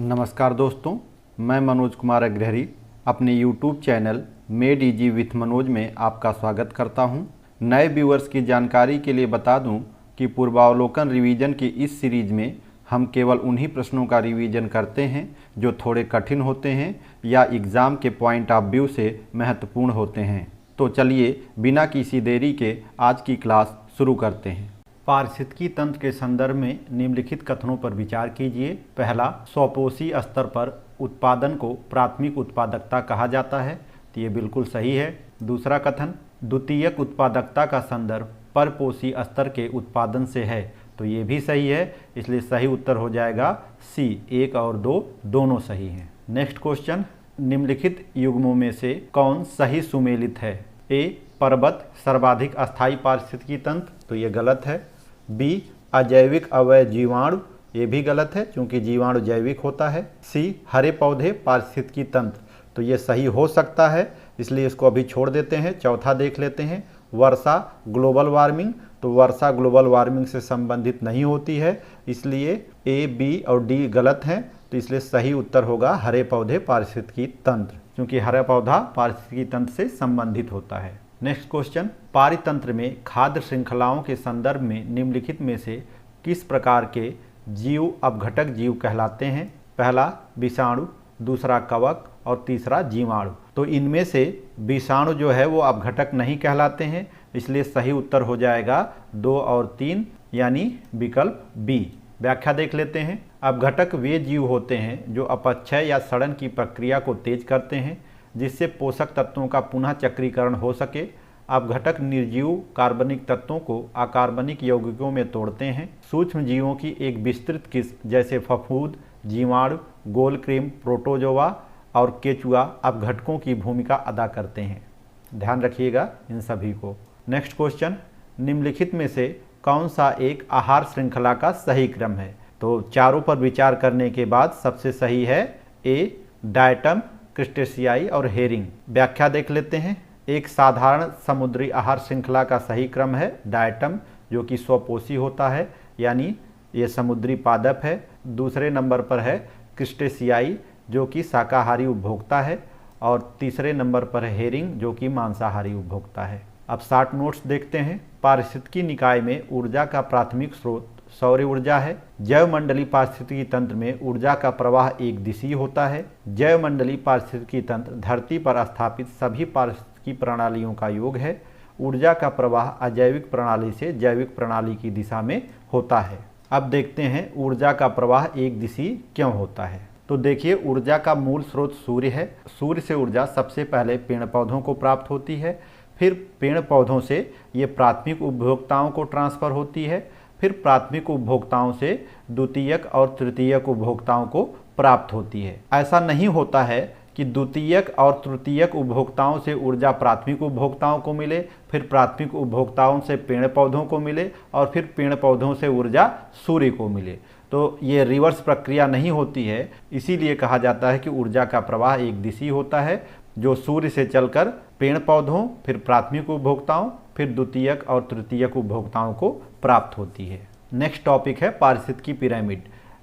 नमस्कार दोस्तों, मैं मनोज कुमार अग्रहरी अपने YouTube channel made easy with Manoj में आपका स्वागत करता हूं। नए व्यूअर्स की जानकारी के लिए बता दूं कि पूर्वावलोकन रिवीजन की इस सीरीज में हम केवल उन्हीं प्रश्नों का रिवीजन करते हैं जो थोड़े कठिन होते हैं या एग्ज़ाम के पॉइंट ऑफ व्यू से महत्वपूर्ण होते हैं। तो चलिए बिना किसी देरी के आज की क्लास शुरू करते हैं। पारिस्थितिकी तंत्र के संदर्भ में निम्नलिखित कथनों पर विचार कीजिए। पहला, स्वपोषी स्तर पर उत्पादन को प्राथमिक उत्पादकता कहा जाता है, तो ये बिल्कुल सही है। दूसरा कथन, द्वितीयक उत्पादकता का संदर्भ परपोषी स्तर के उत्पादन से है, तो ये भी सही है। इसलिए सही उत्तर हो जाएगा सी। 1 और 2 दोनों सही हैं। नेक्स्ट क्वेश्चन, निम्नलिखित युग्मों में से कौन सही सुमेलित है? ए, पर्वत सर्वाधिक अस्थायी पारिस्थितिकी तंत्र, तो ये गलत है। बी, अजैविक अवयव जीवाणु, ये भी गलत है क्योंकि जीवाणु जैविक होता है। सी, हरे पौधे पारिस्थितिकी तंत्र, तो ये सही हो सकता है, इसलिए इसको अभी छोड़ देते हैं। चौथा देख लेते हैं, वर्षा ग्लोबल वार्मिंग, तो वर्षा ग्लोबल वार्मिंग से संबंधित नहीं होती है, इसलिए ए, बी और डी गलत हैं। तो इसलिए सही उत्तर होगा हरे पौधे पारिस्थितिकी तंत्र, क्योंकि हरा पौधा पारिस्थितिकी तंत्र से संबंधित होता है। नेक्स्ट क्वेश्चन, पारितंत्र में खाद्य श्रृंखलाओं के संदर्भ में निम्नलिखित में से किस प्रकार के जीव अपघटक जीव कहलाते हैं? पहला विषाणु, दूसरा कवक और तीसरा जीवाणु। तो इनमें से विषाणु जो है वो अपघटक नहीं कहलाते हैं, इसलिए सही उत्तर हो जाएगा 2 और 3 यानी विकल्प बी। व्याख्या देख लेते हैं। अपघटक वे जीव होते हैं जो अपक्षय या सड़न की प्रक्रिया को तेज करते हैं जिससे पोषक तत्वों का पुनः चक्रीकरण हो सके। अपघटक निर्जीव कार्बनिक तत्वों को अकार्बनिक यौगिकों में तोड़ते हैं। सूक्ष्म जीवों की एक विस्तृत किस्म जैसे फफूंद, जीवाणु, गोलक्रीम, प्रोटोजोआ और केचुआ अपघटकों की भूमिका अदा करते हैं। ध्यान रखिएगा इन सभी को। नेक्स्ट क्वेश्चन, निम्नलिखित में से कौन सा एक आहार श्रृंखला का सही क्रम है? तो चारों पर विचार करने के बाद सबसे सही है ए, डायटम, क्रस्टेशियाई और हेरिंग। व्याख्या देख लेते हैं। एक साधारण समुद्री आहार श्रृंखला का सही क्रम है डायटम, जो कि स्वपोषी होता है, यानी ये समुद्री पादप है। दूसरे नंबर पर है क्रस्टेशियाई, जो कि शाकाहारी उपभोक्ता है, और तीसरे नंबर पर है हेरिंग, जो कि मांसाहारी उपभोक्ता है। अब शॉर्ट नोट्स देखते हैं। पारिस्थितिकी निकाय में ऊर्जा का प्राथमिक स्रोत सौर ऊर्जा है। जैवमंडलीय पारिस्थितिकी तंत्र में ऊर्जा का प्रवाह एक दिशीय होता है। जैवमंडलीय पारिस्थितिकी तंत्र धरती पर स्थापित सभी पारिस्थितिकी प्रणालियों का योग है। ऊर्जा का प्रवाह अजैविक प्रणाली से जैविक प्रणाली की दिशा में होता है। अब देखते हैं ऊर्जा का प्रवाह एक दिशीय क्यों होता है। तो देखिए, ऊर्जा का मूल स्रोत सूर्य है। सूर्य से ऊर्जा सबसे पहले पेड़ पौधों को प्राप्त होती है, फिर पेड़ पौधों से ये प्राथमिक उपभोक्ताओं को ट्रांसफ़र होती है, फिर प्राथमिक उपभोक्ताओं से द्वितीयक और तृतीयक उपभोक्ताओं को प्राप्त होती है। ऐसा नहीं होता है कि द्वितीयक और तृतीयक उपभोक्ताओं से ऊर्जा प्राथमिक उपभोक्ताओं को मिले, फिर प्राथमिक उपभोक्ताओं से पेड़ पौधों को मिले और फिर पेड़ पौधों से ऊर्जा सूर्य को मिले। तो ये रिवर्स प्रक्रिया नहीं होती है। इसीलिए कहा जाता है कि ऊर्जा का प्रवाह एक दिशीय होता है, जो सूर्य से चलकर पेड़ पौधों, फिर प्राथमिक उपभोक्ताओं, फिर द्वितीयक और तृतीयक उपभोक्ताओं को प्राप्त होती है। नेक्स्ट टॉपिक है पारिस्थितिकी पिरामिड।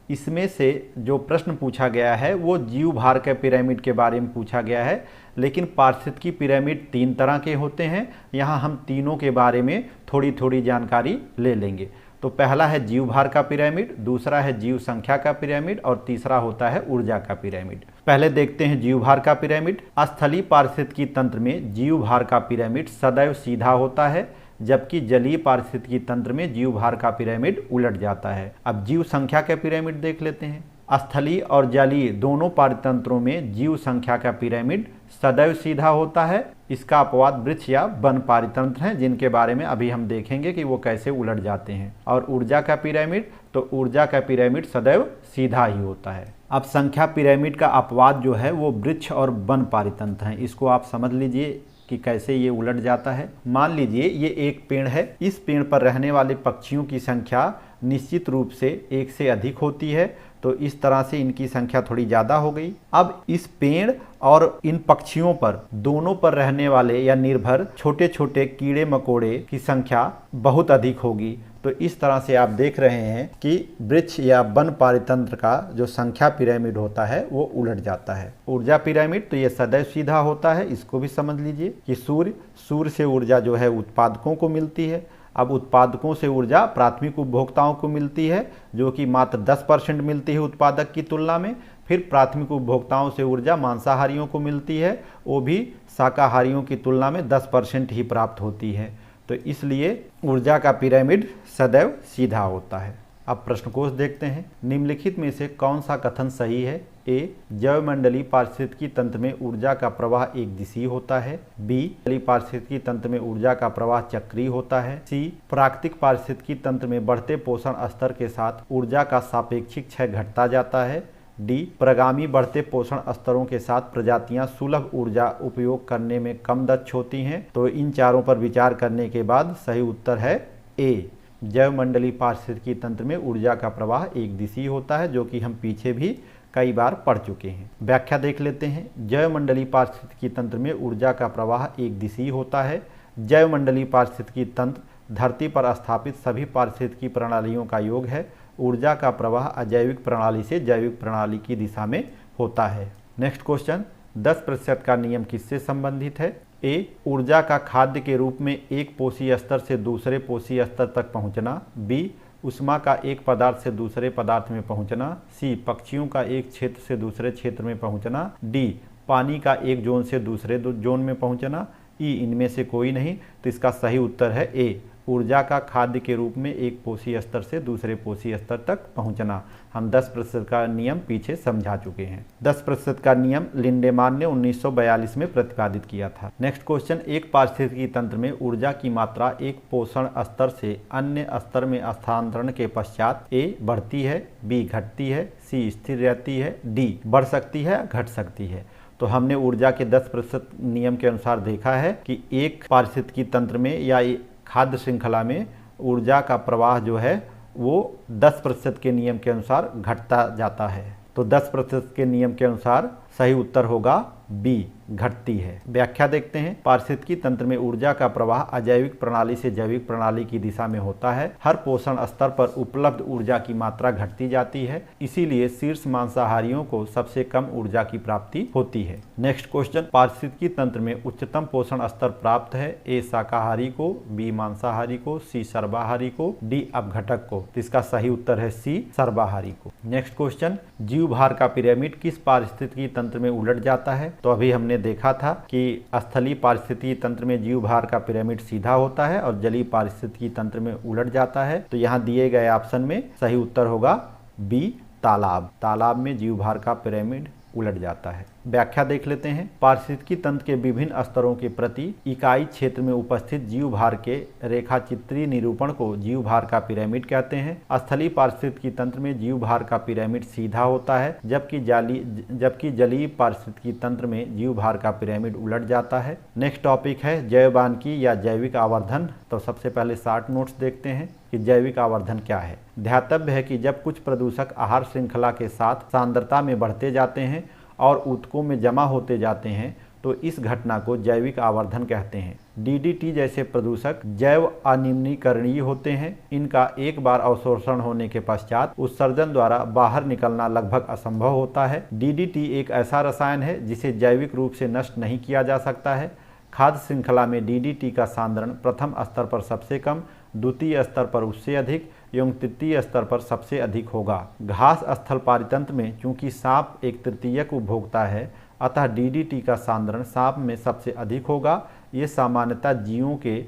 इसमें से जो प्रश्न पूछा गया है वो जीव भार के पिरामिड के बारे में पूछा गया है, लेकिन पारिस्थितिकी पिरामिड 3 तरह के होते हैं। यहाँ हम तीनों के बारे में थोड़ी थोड़ी जानकारी ले लेंगे। तो पहला है जीव भार का पिरामिड, दूसरा है जीव संख्या का पिरामिड और तीसरा होता है ऊर्जा का पिरामिड। पहले देखते हैं जीव भार का पिरामिड। स्थलीय पारिस्थितिकी तंत्र में जीव भार का पिरामिड सदैव सीधा होता है, जबकि जलीय पारिस्थितिकी तंत्र में जीव भार का पिरामिड उलट जाता है। अब जीव संख्या का पिरामिड देख लेते हैं। स्थलीय और जलीय दोनों पारितंत्रों में जीव संख्या का पिरामिड सदैव सीधा होता है। इसका अपवाद वृक्ष या वन पारितंत्र हैं, जिनके बारे में अभी हम देखेंगे कि वो कैसे उलट जाते हैं। और ऊर्जा का पिरामिड, तो ऊर्जा का पिरामिड सदैव सीधा ही होता है। अब संख्या पिरामिड का अपवाद जो है वो वृक्ष और वन पारितंत्र हैं। इसको आप समझ लीजिए कि कैसे ये उलट जाता है। मान लीजिए ये एक पेड़ है। इस पेड़ पर रहने वाले पक्षियों की संख्या निश्चित रूप से 1 से अधिक होती है, तो इस तरह से इनकी संख्या थोड़ी ज़्यादा हो गई। अब इस पेड़ और इन पक्षियों पर दोनों पर रहने वाले या निर्भर छोटे छोटे कीड़े मकोड़े की संख्या बहुत अधिक होगी, तो इस तरह से आप देख रहे हैं कि वृक्ष या वन पारितंत्र का जो संख्या पिरामिड होता है वो उलट जाता है। ऊर्जा पिरामिड तो ये सदैव सीधा होता है, इसको भी समझ लीजिए कि सूर्य से ऊर्जा जो है उत्पादकों को मिलती है। अब उत्पादकों से ऊर्जा प्राथमिक उपभोक्ताओं को मिलती है जो कि मात्र 10% मिलती है उत्पादक की तुलना में। फिर प्राथमिक उपभोक्ताओं से ऊर्जा मांसाहारियों को मिलती है, वो भी शाकाहारियों की तुलना में 10% ही प्राप्त होती है। तो इसलिए ऊर्जा का पिरामिड सदैव सीधा होता है। अब प्रश्न कोश देखते हैं। निम्नलिखित में से कौन सा कथन सही है? ए, जैवमंडलीय पारिस्थितिकी तंत्र में ऊर्जा का प्रवाह एक दिशीय होता है। बी, पारिस्थितिकी तंत्र में ऊर्जा का प्रवाह चक्रीय होता है। सी, प्राकृतिक पारिस्थितिकी तंत्र में बढ़ते पोषण स्तर के साथ ऊर्जा का सापेक्षिक क्षय घटता जाता है। डी, प्रगामी बढ़ते पोषण स्तरों के साथ प्रजातियां सुलभ ऊर्जा उपयोग करने में कम दक्ष होती हैं। तो इन चारों पर विचार करने के बाद सही उत्तर है ए, जैवमंडलीय पारिस्थितिकी तंत्र में ऊर्जा का प्रवाह एक दिशीय होता है, जो कि हम पीछे भी कई बार पढ़ चुके हैं। व्याख्या देख लेते हैं। जैवमंडलीय पारिस्थितिकी तंत्र में ऊर्जा का प्रवाह एक दिशीय होता है। जैवमंडलीय पारिस्थितिकी तंत्र धरती पर स्थापित सभी पारिस्थितिकी प्रणालियों का योग है। ऊर्जा का प्रवाह अजैविक प्रणाली से जैविक प्रणाली की दिशा में होता है। नेक्स्ट क्वेश्चन, 10% का नियम किससे संबंधित है? ए, ऊर्जा का खाद्य के रूप में एक पोषी स्तर से दूसरे पोषी स्तर तक पहुंचना। बी, उष्मा का एक पदार्थ से दूसरे पदार्थ में पहुंचना। सी, पक्षियों का एक क्षेत्र से दूसरे क्षेत्र में पहुंचना। डी, पानी का एक जोन से दूसरे जोन में पहुंचना। ई, इनमें से कोई नहीं। तो इसका सही उत्तर है ए, ऊर्जा का खाद्य के रूप में एक पोषी स्तर से दूसरे पोषी स्तर तक पहुंचना। हम 10% का नियम पीछे समझा चुके हैं। 10% का नियम लिंडेमान ने 1942 में प्रतिपादित किया था। नेक्स्ट क्वेश्चन, एक पारिस्थितिकी तंत्र में ऊर्जा की मात्रा एक पोषण स्तर से अन्य स्तर में स्थानांतरण के पश्चात ए, बढ़ती है, बी, घटती है, सी, स्थिर रहती है, डी, बढ़ सकती है, घट सकती है। तो हमने ऊर्जा के 10% नियम के अनुसार देखा है कि एक पारिस्थितिकी तंत्र में या खाद्य श्रृंखला में ऊर्जा का प्रवाह जो है वो 10% के नियम के अनुसार घटता जाता है। तो 10% के नियम के अनुसार सही उत्तर होगा बी, घटती है। व्याख्या देखते हैं। पारिस्थितिकी तंत्र में ऊर्जा का प्रवाह अजैविक प्रणाली से जैविक प्रणाली की दिशा में होता है। हर पोषण स्तर पर उपलब्ध ऊर्जा की मात्रा घटती जाती है, इसीलिए शीर्ष मांसाहारियों को सबसे कम ऊर्जा की प्राप्ति होती है। नेक्स्ट क्वेश्चन, पारिस्थितिकी तंत्र में उच्चतम पोषण स्तर प्राप्त है। ए, शाकाहारी को, बी, मांसाहारी को, सी, सर्वाहारी को, डी, अपघटक को। तो इसका सही उत्तर है सी, सर्वाहारी को। नेक्स्ट क्वेश्चन, जीव भार का पिरामिड किस पारिस्थितिकी तंत्र में उलट जाता है? तो अभी हमने देखा था कि स्थलीय पारिस्थितिकी तंत्र में जीव भार का पिरामिड सीधा होता है और जलीय पारिस्थितिकी तंत्र में उलट जाता है। तो यहाँ दिए गए ऑप्शन में सही उत्तर होगा बी, तालाब। तालाब में जीव भार का पिरामिड उलट जाता है। व्याख्या देख लेते हैं। पारिस्थितिकी तंत्र के विभिन्न स्तरों के प्रति इकाई क्षेत्र में उपस्थित जीव भार के रेखाचित्रीय निरूपण को जीव भार का पिरामिड कहते हैं। स्थलीय पारिस्थितिकी तंत्र में जीव भार का पिरामिड सीधा होता है, जबकि जलीय पारिस्थितिकी तंत्र में जीव भार का पिरामिड उलट जाता है। नेक्स्ट टॉपिक है जैववानिकी या जैविक आवर्धन। तो सबसे पहले शॉर्ट नोट्स देखते हैं कि जैविक आवर्धन क्या है। ध्यातव्य है कि जब कुछ प्रदूषक आहार श्रृंखला के साथ सांद्रता में बढ़ते जाते हैं और ऊतकों में जमा होते जाते हैं तो इस घटना को जैविक आवर्धन कहते हैं। डीडीटी जैसे प्रदूषक जैव अनिम्नीकरणीय होते हैं। इनका एक बार अवशोषण होने के पश्चात उत्सर्जन द्वारा बाहर निकलना लगभग असंभव होता है। डीडीटी एक ऐसा रसायन है जिसे जैविक रूप से नष्ट नहीं किया जा सकता है। खाद्य श्रृंखला में डीडीटी का सांद्रण प्रथम स्तर पर सबसे कम, द्वितीय स्तर पर उससे अधिक एवं तृतीय स्तर पर सबसे अधिक होगा। घास स्थल पारितंत्र में चूंकि सांप एक तृतीयक उपभोक्ता है, अतः डीडीटी का सांद्रण सांप में सबसे अधिक होगा। ये सामान्यतः जीवों के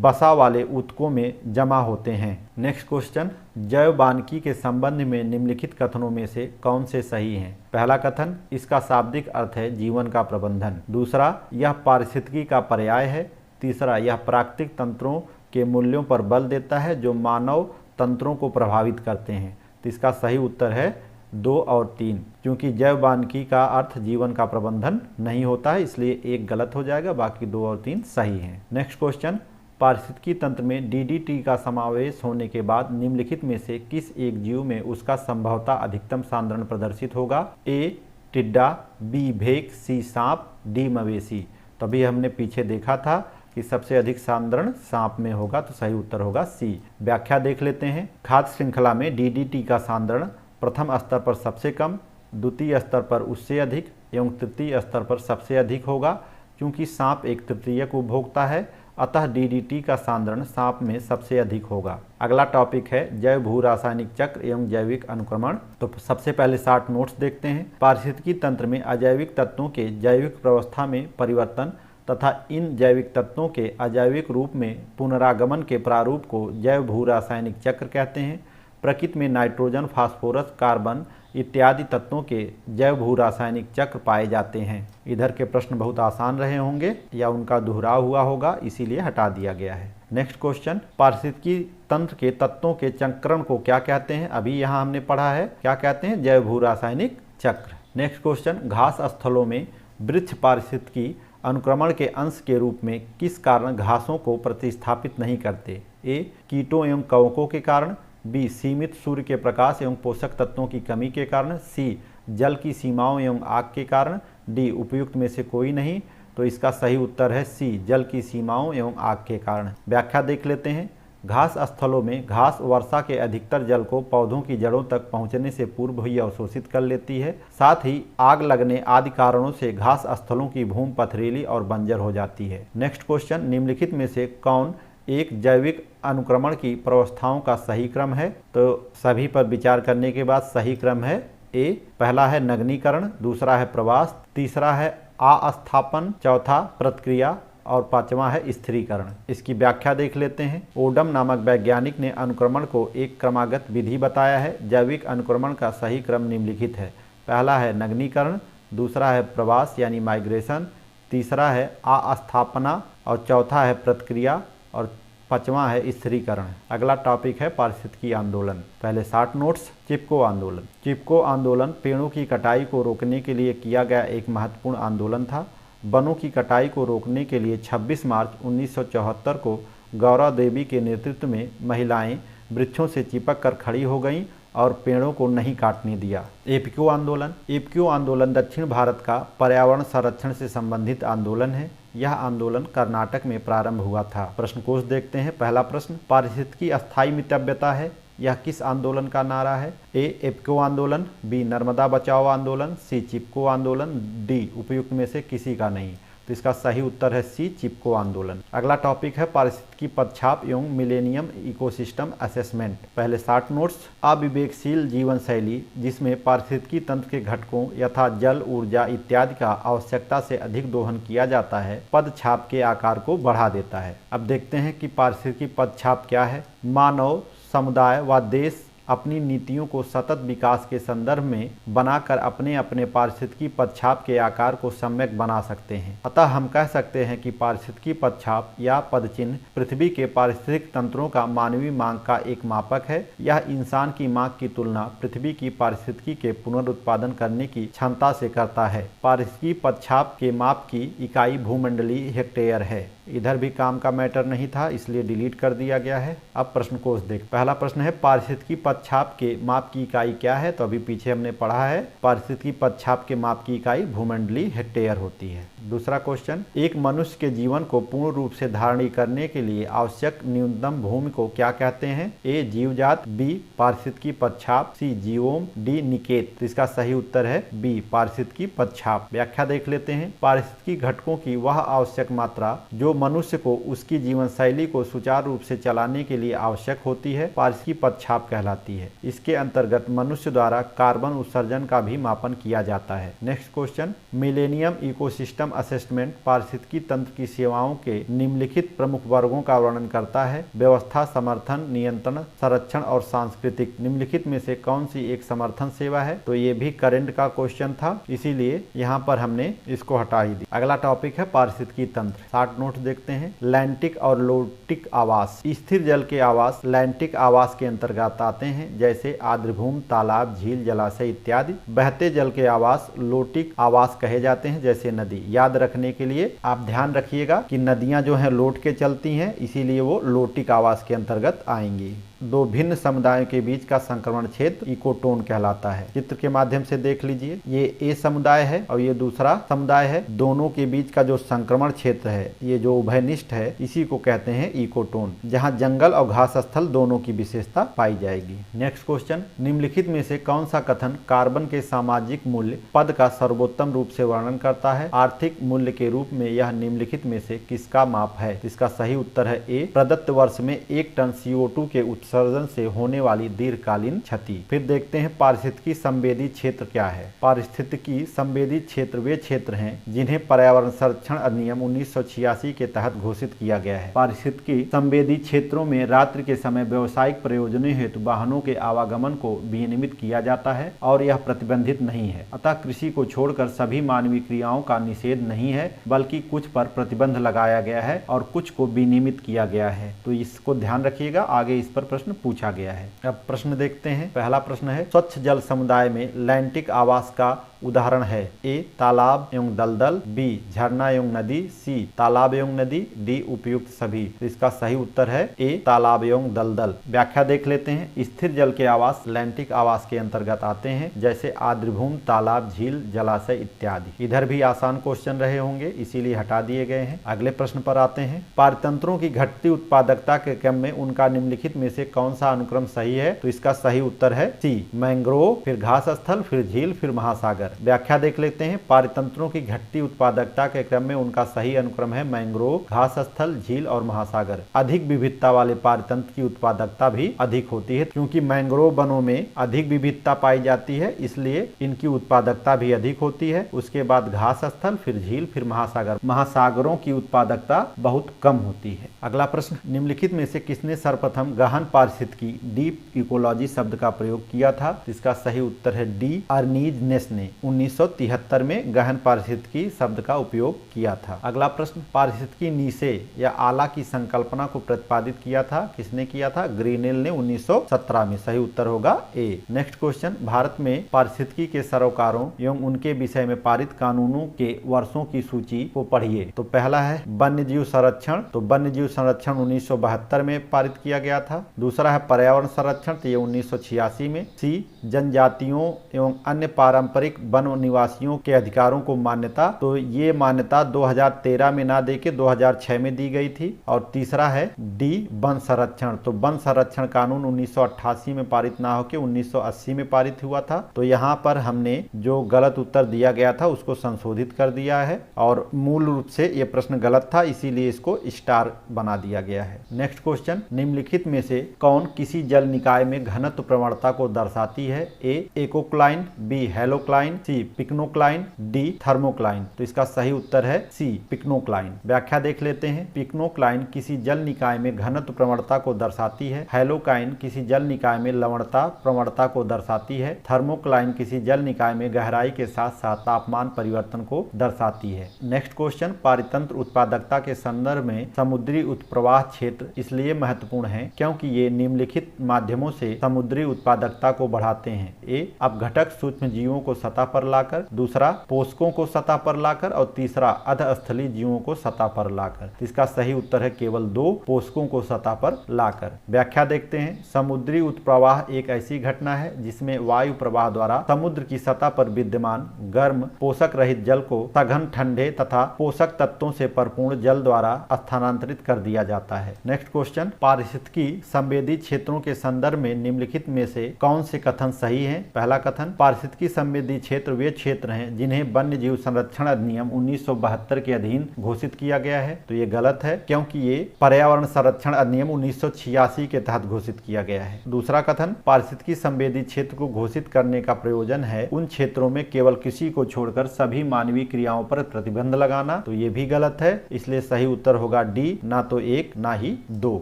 बसा वाले ऊतकों में जमा होते हैं। नेक्स्ट क्वेश्चन, जैववानिकी के संबंध में निम्नलिखित कथनों में से कौन से सही हैं? पहला कथन, इसका शाब्दिक अर्थ है जीवन का प्रबंधन। दूसरा, यह पारिस्थितिकी का पर्याय है। तीसरा, यह प्राकृतिक तंत्रों के मूल्यों पर बल देता है जो मानव तंत्रों को प्रभावित करते हैं। तो इसका सही उत्तर है 2 और 3, क्योंकि जैववानिकी का अर्थ जीवन का प्रबंधन नहीं होता है, इसलिए एक गलत हो जाएगा, बाकी 2 और 3 सही हैं। नेक्स्ट क्वेश्चन, पारिस्थितिकी तंत्र में डीडीटी का समावेश होने के बाद निम्नलिखित में से किस एक जीव में उसका संभवतः अधिकतम सांद्रण प्रदर्शित होगा? ए, टिड्डा, बी, भेक, सी, सांप, डी, मवेशी। तभी हमने पीछे देखा था कि सबसे अधिक सांद्रण सांप में होगा, तो सही उत्तर होगा सी। व्याख्या देख लेते हैं। खाद्य श्रृंखला में डीडीटी का सांद्रण प्रथम स्तर पर सबसे कम, द्वितीय स्तर पर उससे अधिक एवं तृतीय स्तर पर सबसे अधिक होगा। क्योंकि सांप एक तृतीयक उपभोक्ता है, अतः डीडीटी का सांद्रण सांप में सबसे अधिक होगा। अगला टॉपिक है जैव भू रासायनिक चक्र एवं जैविक अनुक्रमण। तो सबसे पहले 60 नोट्स देखते हैं। पारिस्थितिकी तंत्र में अजैविक तत्वों के जैविक व्यवस्था में परिवर्तन तथा इन जैविक तत्वों के अजैविक रूप में पुनरागमन के प्रारूप को जैव भू रासायनिक चक्र कहते हैं। प्रकृति में नाइट्रोजन, फास्फोरस, कार्बन इत्यादि तत्वों के जैव भू रासायनिक चक्र पाए जाते हैं। इधर के प्रश्न बहुत आसान रहे होंगे या उनका दोहराव हुआ होगा, इसीलिए हटा दिया गया है। नेक्स्ट क्वेश्चन, पारिस्थितिकी तंत्र के तत्वों के चक्रण को क्या कहते हैं? अभी यहाँ हमने पढ़ा है, क्या कहते हैं? जैव भू रासायनिक चक्र। नेक्स्ट क्वेश्चन, घास स्थलों में वृक्ष पारिस्थितिकी अनुक्रमण के अंश के रूप में किस कारण घासों को प्रतिस्थापित नहीं करते? ए, कीटों एवं कवकों के कारण, बी, सीमित सूर्य के प्रकाश एवं पोषक तत्वों की कमी के कारण, सी, जल की सीमाओं एवं आग के कारण, डी, उपयुक्त में से कोई नहीं। तो इसका सही उत्तर है सी, जल की सीमाओं एवं आग के कारण। व्याख्या देख लेते हैं। घास स्थलों में घास वर्षा के अधिकतर जल को पौधों की जड़ों तक पहुंचने से पूर्व ही अवशोषित कर लेती है। साथ ही आग लगने आदि कारणों से घास स्थलों की भूमि पथरीली और बंजर हो जाती है। नेक्स्ट क्वेश्चन, निम्नलिखित में से कौन एक जैविक अनुक्रमण की प्रावस्थाओं का सही क्रम है? तो सभी पर विचार करने के बाद सही क्रम है ए, पहला है नग्नीकरण, दूसरा है प्रवास, तीसरा है आस्थापन, चौथा प्रतिक्रिया और पांचवा है स्थिरीकरण। इसकी व्याख्या देख लेते हैं। ओडम नामक वैज्ञानिक ने अनुक्रमण को एक क्रमागत विधि बताया है। जैविक अनुक्रमण का सही क्रम निम्नलिखित है। पहला है नग्नीकरण, दूसरा है प्रवास यानी माइग्रेशन, तीसरा है आस्थापना और चौथा है प्रतिक्रिया और पांचवा है स्थिरीकरण। अगला टॉपिक है पारिस्थितिकी आंदोलन। पहले 60 नोट्स। चिपको आंदोलन। चिपको आंदोलन पेड़ों की कटाई को रोकने के लिए किया गया एक महत्वपूर्ण आंदोलन था। वनों की कटाई को रोकने के लिए 26 मार्च 1974 को गौरव देवी के नेतृत्व में महिलाएं वृक्षों से चिपक कर खड़ी हो गईं और पेड़ों को नहीं काटने दिया। एपीक्यू आंदोलन। एपीक्यू आंदोलन दक्षिण भारत का पर्यावरण संरक्षण से संबंधित आंदोलन है। यह आंदोलन कर्नाटक में प्रारंभ हुआ था। प्रश्न कोश देखते हैं। पहला प्रश्न, पारिस्थितिकी अस्थायी मितव्यता है, यह किस आंदोलन का नारा है? ए, एपीक्यू आंदोलन, बी, नर्मदा बचाओ आंदोलन, सी, चिपको आंदोलन, डी, उपयुक्त में से किसी का नहीं। तो इसका सही उत्तर है सी, चिपको आंदोलन। अगला टॉपिक है पारिस्थितिकी पदछाप एवं मिलेनियम इकोसिस्टम असेसमेंट। पहले 60 नोट्स। अविवेकशील जीवन शैली जिसमें पारिस्थितिकी तंत्र के घटकों यथा जल, ऊर्जा इत्यादि का आवश्यकता से अधिक दोहन किया जाता है, पदछाप के आकार को बढ़ा देता है। अब देखते हैं कि पारिस्थितिकी पदछाप क्या है। मानव समुदाय व देश अपनी नीतियों को सतत विकास के संदर्भ में बनाकर अपने अपने पारिस्थितिकी पदछाप के आकार को सम्यक बना सकते हैं। अतः हम कह सकते हैं कि पारिस्थितिकी पदछाप या पदचिन्ह पृथ्वी के पारिस्थितिक तंत्रों का मानवीय मांग का एक मापक है। यह इंसान की मांग की तुलना पृथ्वी की पारिस्थितिकी के पुनरुत्पादन करने की क्षमता से करता है। पारिस्थितिकी पदछाप के माप की इकाई भूमंडलीय हेक्टेयर है। इधर भी काम का मैटर नहीं था, इसलिए डिलीट कर दिया गया है। अब प्रश्न कोश देख। पहला प्रश्न है पारिस्थितिकी पदछाप के माप की इकाई क्या है? तो अभी पीछे हमने पढ़ा है, पारिस्थितिकी पदछाप के माप की इकाई भूमंडलीय हेक्टेयर होती है। दूसरा क्वेश्चन, एक मनुष्य के जीवन को पूर्ण रूप से धारण करने के लिए आवश्यक न्यूनतम भूमि को क्या कहते हैं? ए, जीवजात, बी, पारिस्थितिकी पदछाप, सी, जीवोम, डी, निकेत। तो इसका सही उत्तर है बी, पारिस्थितिकी पदछाप। व्याख्या देख लेते हैं। पारिस्थितिकी घटकों की वह आवश्यक मात्रा जो मनुष्य को उसकी जीवन शैली को सुचारू रूप से चलाने के लिए आवश्यक होती है, पारिस्थितिकी पदछाप कहलाती है। इसके अंतर्गत मनुष्य द्वारा कार्बन उत्सर्जन का भी मापन किया जाता है। Next question, millennium ecosystem assessment पारिस्थितिकी तंत्र की सेवाओं के निम्नलिखित प्रमुख वर्गों का वर्णन करता है। व्यवस्था, समर्थन, नियंत्रण, संरक्षण और सांस्कृतिक। निम्नलिखित में से कौन सी एक समर्थन सेवा है? तो ये भी करंट का क्वेश्चन था, इसीलिए यहाँ पर हमने इसको हटा ही दिया। अगला टॉपिक है पारिस्थितिकी तंत्र। 60 नोट देखते हैं। लैंटिक और लोटिक आवास। स्थिर जल के आवास लैंटिक आवास के अंतर्गत आते हैं, जैसे आर्द्रभूमि, तालाब, झील, जलाशय इत्यादि। बहते जल के आवास लोटिक आवास कहे जाते हैं, जैसे नदी। याद रखने के लिए आप ध्यान रखिएगा कि नदियां जो हैं लौट के चलती हैं, इसीलिए वो लोटिक आवास के अंतर्गत आएंगी। दो भिन्न समुदायों के बीच का संक्रमण क्षेत्र इकोटोन कहलाता है। चित्र के माध्यम से देख लीजिए, ये ए समुदाय है और ये दूसरा समुदाय है। दोनों के बीच का जो संक्रमण क्षेत्र है, ये जो उभयनिष्ठ है, इसी को कहते हैं इकोटोन, जहां जंगल और घास स्थल दोनों की विशेषता पाई जाएगी। नेक्स्ट क्वेश्चन, निम्नलिखित में से कौन सा कथन कार्बन के सामाजिक मूल्य पद का सर्वोत्तम रूप से वर्णन करता है? आर्थिक मूल्य के रूप में यह निम्नलिखित में से किसका माप है? इसका सही उत्तर है ए, प्रदत्त वर्ष में 1 टन CO2 के उत्सर्जन से होने वाली दीर्घकालीन क्षति। फिर देखते हैं पारिस्थितिकी संवेदी क्षेत्र क्या है। पारिस्थितिकी संवेदी क्षेत्र वे क्षेत्र हैं जिन्हें पर्यावरण संरक्षण अधिनियम 1986 के तहत घोषित किया गया है। पारिस्थितिकी संवेदी क्षेत्रों में रात्रि के समय व्यावसायिक प्रयोजनों हेतु वाहनों के आवागमन को विनियमित किया जाता है और यह प्रतिबंधित नहीं है। अतः कृषि को छोड़कर सभी मानवीय क्रियाओं का निषेध नहीं है, बल्कि कुछ पर प्रतिबंध लगाया गया है और कुछ को विनियमित किया गया है। तो इसको ध्यान रखिएगा, आगे इस पर प्रश्न पूछा गया है। अब प्रश्न देखते हैं। पहला प्रश्न है, स्वच्छ जल समुदाय में लैंटिक आवास का उदाहरण है? ए, तालाब एवं दलदल, बी, झरना एवं नदी, सी, तालाब एवं नदी, डी, उपयुक्त सभी। तो इसका सही उत्तर है ए, तालाब एवं दलदल। व्याख्या देख लेते हैं। स्थिर जल के आवास लैंटिक आवास के अंतर्गत आते हैं, जैसे आर्द्रभूमि, तालाब, झील, जलाशय इत्यादि। इधर भी आसान क्वेश्चन रहे होंगे, इसीलिए हटा दिए गए हैं। अगले प्रश्न पर आते हैं। पारतंत्रों की घटती उत्पादकता के क्रम में उनका निम्नलिखित में से कौन सा अनुक्रम सही है? तो इसका सही उत्तर है सी, मैंग्रोव, फिर घास स्थल, फिर झील, फिर महासागर। व्याख्या देख लेते हैं। पारतंत्रों की घटती उत्पादकता के क्रम में उनका सही अनुक्रम है मैंग्रोव, घास स्थल, झील और महासागर। अधिक विविधता वाले पारतंत्र की उत्पादकता भी अधिक होती है, क्योंकि मैंग्रोव वनों में अधिक विविधता पाई जाती है, इसलिए इनकी उत्पादकता भी अधिक होती है। उसके बाद घास स्थल, फिर झील, फिर महासागर। महासागरों की उत्पादकता बहुत कम होती है। अगला प्रश्न, निम्नलिखित में से किसने सर्वप्रथम गहन पारिस्थितिकी डीप इकोलॉजी शब्द का प्रयोग किया था? इसका सही उत्तर है डी, अर्नीज नेस ने 1973 में गहन पारिस्थितिकी शब्द का उपयोग किया था। अगला प्रश्न, पारिस्थितिकी नीचे या आला की संकल्पना को प्रतिपादित किया था? किसने किया था? ग्रीनेल ने 1917 में। सही उत्तर होगा ए। नेक्स्ट क्वेश्चन, भारत में पारिस्थितिकी के सरोकारों एवं उनके विषय में पारित कानूनों के वर्षों की सूची को पढ़िए। तो पहला है वन्यजीव संरक्षण, तो वन्यजीव संरक्षण 1972 में पारित किया गया था। दूसरा है पर्यावरण संरक्षण, तो ये 1986 में। सी, जनजातियों एवं अन्य पारंपरिक वन निवासियों के अधिकारों को मान्यता, तो ये मान्यता 2013 में ना देके 2006 में दी गई थी। और तीसरा है डी, वन संरक्षण, तो वन संरक्षण कानून 1988 में पारित ना होकर 1980 में पारित हुआ था। तो यहाँ पर हमने जो गलत उत्तर दिया गया था उसको संशोधित कर दिया है, और मूल रूप से ये प्रश्न गलत था, इसीलिए इसको स्टार बना दिया गया है। नेक्स्ट क्वेश्चन, निम्नलिखित में से कौन किसी जल निकाय में घनत्व प्रवणता को दर्शाती है? ए, एकोक्लाइन, बी, हेलोक्लाइन, सी, पिक्नोक्लाइन, डी, थर्मोक्लाइन। तो इसका सही उत्तर है सी, पिक्नोक्लाइन। व्याख्या देख लेते हैं। पिक्नोक्लाइन किसी जल निकाय में घनत्व प्रवणता को दर्शाती है। हेलोक्लाइन किसी जल निकाय में लवणता प्रवणता को दर्शाती है। थर्मोक्लाइन किसी जल निकाय में गहराई के साथ साथ तापमान परिवर्तन को दर्शाती है। नेक्स्ट क्वेश्चन, पारितंत्र उत्पादकता के संदर्भ में समुद्री उत्प्रवाह क्षेत्र इसलिए महत्वपूर्ण है क्योंकि ये निम्नलिखित माध्यमों से समुद्री उत्पादकता को बढ़ाते हैं। ए, अपघटक सूक्ष्म जीवों को सतह पर लाकर, दूसरा पोषकों को सतह पर लाकर, और तीसरा अधस्थलीय जीवों को सतह पर लाकर। इसका सही उत्तर है केवल 2, पोषकों को सतह पर लाकर। व्याख्या देखते हैं। समुद्री उत्प्रवाह एक ऐसी घटना है जिसमें वायु प्रवाह द्वारा समुद्र की सतह पर विद्यमान गर्म पोषक रहित जल को सघन ठंडे तथा पोषक तत्वों से परिपूर्ण जल द्वारा स्थानांतरित कर दिया जाता है। नेक्स्ट क्वेश्चन, पारिस्थितिकी संवेदी क्षेत्रों के संदर्भ में निम्नलिखित में से कौन से कथन सही है? पहला कथन, पारिस्थितिकी संवेदी क्षेत्र वे क्षेत्र हैं जिन्हें वन्य जीव संरक्षण अधिनियम 1972 के अधीन घोषित किया गया है। तो ये गलत है, क्योंकि ये पर्यावरण संरक्षण अधिनियम 1986 के तहत घोषित किया गया है। दूसरा कथन, पारिस्थितिकी संवेदी क्षेत्र को घोषित करने का प्रयोजन है उन क्षेत्रों में केवल कृषि को छोड़कर सभी मानवीय क्रियाओं पर प्रतिबंध लगाना। तो ये भी गलत है, इसलिए सही उत्तर होगा डी, ना तो 1 ना ही 2।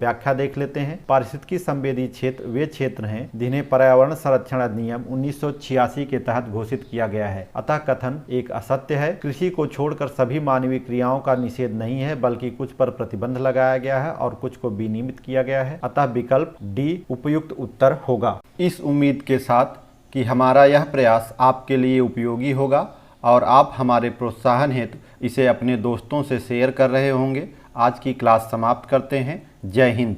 व्याख्या देख लेते हैं। पारिस्थितिकी संवेदी क्षेत्र वे क्षेत्र हैं जिन्हें पर्यावरण संरक्षण अधिनियम 1986 के तहत घोषित किया गया है। अतः कथन एक असत्य है। कृषि को छोड़कर सभी मानवीय क्रियाओं का निषेध नहीं है, बल्कि कुछ पर प्रतिबंध लगाया गया है और कुछ को विनियमित किया गया है। अतः विकल्प डी उपयुक्त उत्तर होगा। इस उम्मीद के साथ कि हमारा यह प्रयास आपके लिए उपयोगी होगा और आप हमारे प्रोत्साहन हेतु इसे अपने दोस्तों से शेयर कर रहे होंगे। आज की क्लास समाप्त करते हैं। जय हिंद।